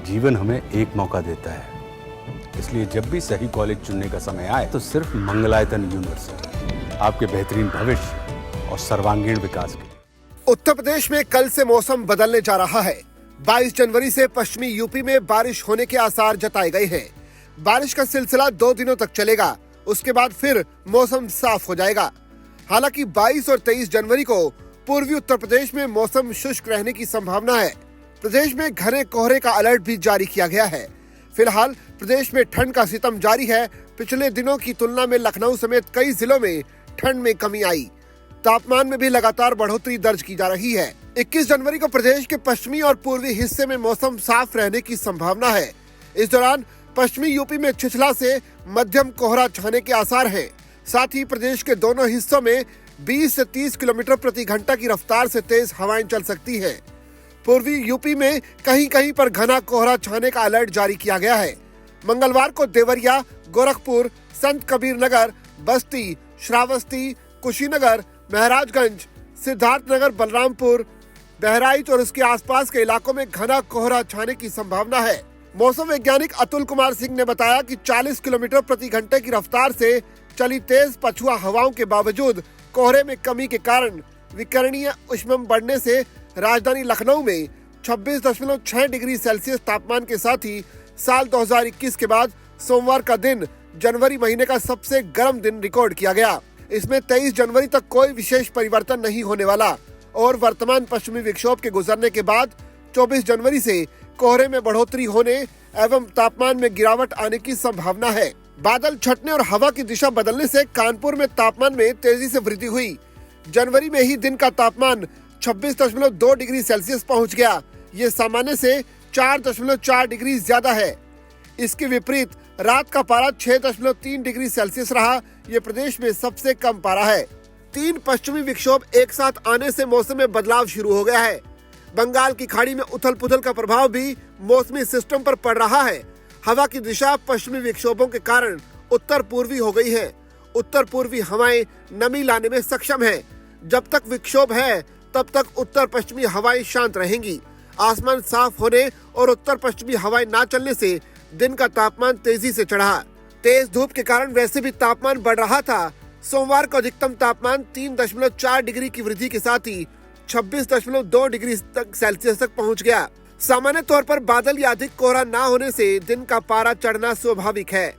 जीवन हमें एक मौका देता है, इसलिए जब भी सही कॉलेज चुनने का समय आए तो सिर्फ मंगलायतन यूनिवर्सिटी आपके बेहतरीन भविष्य और सर्वांगीण विकास के लिए। उत्तर प्रदेश में कल से मौसम बदलने जा रहा है। 22 जनवरी से पश्चिमी यूपी में बारिश होने के आसार जताए गए हैं। बारिश का सिलसिला 2 दिनों तक चलेगा, उसके बाद फिर मौसम साफ हो जाएगा। हालांकि 22 और 23 जनवरी को पूर्वी उत्तर प्रदेश में मौसम शुष्क रहने की संभावना है। प्रदेश में घने कोहरे का अलर्ट भी जारी किया गया है। फिलहाल प्रदेश में ठंड का सितम जारी है। पिछले दिनों की तुलना में लखनऊ समेत कई जिलों में ठंड में कमी आई। तापमान में भी लगातार बढ़ोतरी दर्ज की जा रही है। 21 जनवरी को प्रदेश के पश्चिमी और पूर्वी हिस्से में मौसम साफ रहने की संभावना है। इस दौरान पश्चिमी यूपी में छिछला से मध्यम कोहरा छाने के आसार हैं। साथ ही प्रदेश के दोनों हिस्सों में 20 से 30 किलोमीटर प्रति घंटा की रफ्तार से तेज हवाएं चल सकती हैं। पूर्वी यूपी में कहीं कहीं पर घना कोहरा छाने का अलर्ट जारी किया गया है। मंगलवार को देवरिया, गोरखपुर, संत कबीर नगर, बस्ती, श्रावस्ती, कुशीनगर, महराजगंज, सिद्धार्थनगर, बलरामपुर, बहराइच और उसके आसपास के इलाकों में घना कोहरा छाने की संभावना है। मौसम वैज्ञानिक अतुल कुमार सिंह ने बताया कि 40 किलोमीटर प्रति घंटे की रफ्तार से चली तेज पछुआ हवाओं के बावजूद कोहरे में कमी के कारण विकरणीय ऊष्मम बढ़ने से राजधानी लखनऊ में 26.6 डिग्री सेल्सियस तापमान के साथ ही साल 2021 के बाद सोमवार का दिन जनवरी महीने का सबसे गर्म दिन रिकॉर्ड किया गया। इसमें 23 जनवरी तक कोई विशेष परिवर्तन नहीं होने वाला और वर्तमान पश्चिमी विक्षोभ के गुजरने के बाद 24 जनवरी से कोहरे में बढ़ोतरी होने एवं तापमान में गिरावट आने की संभावना है। बादल छटने और हवा की दिशा बदलने से कानपुर में तापमान में तेजी से वृद्धि हुई। जनवरी में ही दिन का तापमान 26.2 डिग्री सेल्सियस पहुंच गया। ये सामान्य से 4.4 डिग्री ज्यादा है। इसके विपरीत रात का पारा 6.3 डिग्री सेल्सियस रहा। ये प्रदेश में सबसे कम पारा है। 3 पश्चिमी विक्षोभ एक साथ आने से मौसम में बदलाव शुरू हो गया है। बंगाल की खाड़ी में उथल पुथल का प्रभाव भी मौसमी सिस्टम पर पड़ रहा है। हवा की दिशा पश्चिमी विक्षोभों के कारण उत्तर पूर्वी हो गई है। उत्तर पूर्वी हवाएं नमी लाने में सक्षम है। जब तक विक्षोभ है तब तक उत्तर पश्चिमी हवाएं शांत रहेंगी। आसमान साफ होने और उत्तर पश्चिमी हवाएं ना चलने से दिन का तापमान तेजी से चढ़ा। तेज धूप के कारण वैसे भी तापमान बढ़ रहा था। सोमवार को अधिकतम तापमान 3.4 डिग्री की वृद्धि के साथ ही 26.2 डिग्री सेल्सियस तक पहुंच गया। सामान्य तौर पर बादल या अधिक कोहरा ना होने से दिन का पारा चढ़ना स्वाभाविक है।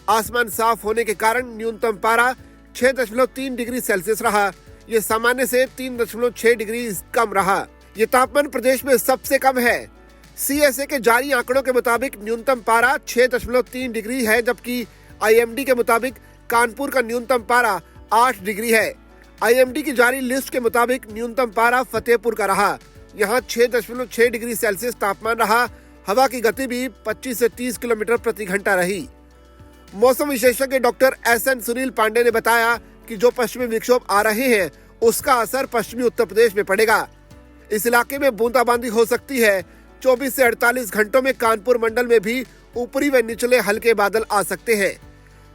आसमान साफ होने के कारण न्यूनतम पारा 6.3 डिग्री सेल्सियस रहा। ये सामान्य से 3.6 डिग्री कम रहा। ये तापमान प्रदेश में सबसे कम है। CSA के जारी आंकड़ों के मुताबिक न्यूनतम पारा 6.3 डिग्री है, जबकि IMD के मुताबिक कानपुर का न्यूनतम पारा 8 डिग्री है। IMD की जारी लिस्ट के मुताबिक न्यूनतम पारा फतेहपुर का रहा। यहाँ 6.6 डिग्री सेल्सियस तापमान रहा। हवा की गति भी 25 से 30 किलोमीटर प्रति घंटा रही। मौसम विशेषज्ञ डॉक्टर SN सुनील पांडे ने बताया कि जो पश्चिमी विक्षोभ आ रहे हैं उसका असर पश्चिमी उत्तर प्रदेश में पड़ेगा। इस इलाके में बूंदाबांदी हो सकती है। 24 से 48 घंटों में कानपुर मंडल में भी ऊपरी व निचले हल्के बादल आ सकते हैं।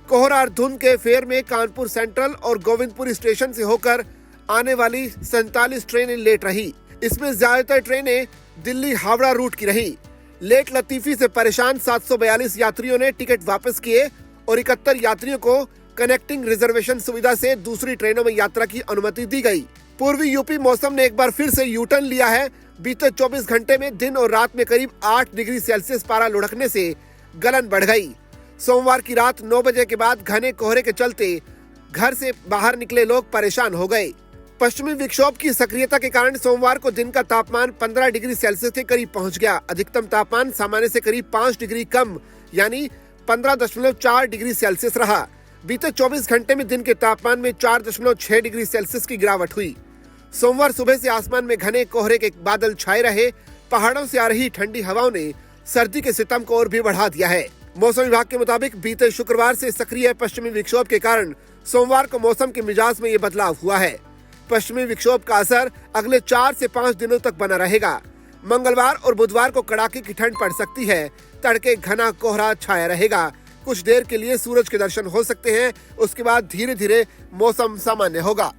कोहरा और धुंध के फेर में कानपुर सेंट्रल और गोविंदपुर स्टेशन से होकर आने वाली 47 ट्रेनें लेट रही। इसमें ज्यादातर ट्रेनें दिल्ली हावड़ा रूट की रही। लेट लतीफी से परेशान 742 यात्रियों ने टिकट वापस किए और 71 यात्रियों को कनेक्टिंग रिजर्वेशन सुविधा से दूसरी ट्रेनों में यात्रा की अनुमति दी गई। पूर्वी यूपी मौसम ने एक बार फिर से यू टर्न लिया है। बीते 24 घंटे में दिन और रात में करीब 8 डिग्री सेल्सियस पारा लुढ़कने से गलन बढ़ गई। सोमवार की रात 9 बजे के बाद घने कोहरे के चलते घर से बाहर निकले लोग परेशान हो गए। पश्चिमी विक्षोभ की सक्रियता के कारण सोमवार को दिन का तापमान 15 डिग्री सेल्सियस के करीब पहुंच गया। अधिकतम तापमान सामान्य से करीब 5 डिग्री कम यानी 15.4 डिग्री सेल्सियस रहा। बीते 24 घंटे में दिन के तापमान में 4.6 डिग्री सेल्सियस की गिरावट हुई। सोमवार सुबह से आसमान में घने कोहरे के बादल छाए रहे। पहाड़ों से आ रही ठंडी हवाओं ने सर्दी के सितम को और भी बढ़ा दिया है। मौसम विभाग के मुताबिक बीते शुक्रवार से सक्रिय पश्चिमी विक्षोभ के कारण सोमवार को मौसम के मिजाज में ये बदलाव हुआ है। पश्चिमी विक्षोभ का असर अगले 4 से 5 दिनों तक बना रहेगा। मंगलवार और बुधवार को कड़ाके की ठंड पड़ सकती है। तड़के घना कोहरा छाया रहेगा। कुछ देर के लिए सूरज के दर्शन हो सकते हैं। उसके बाद धीरे धीरे मौसम सामान्य होगा।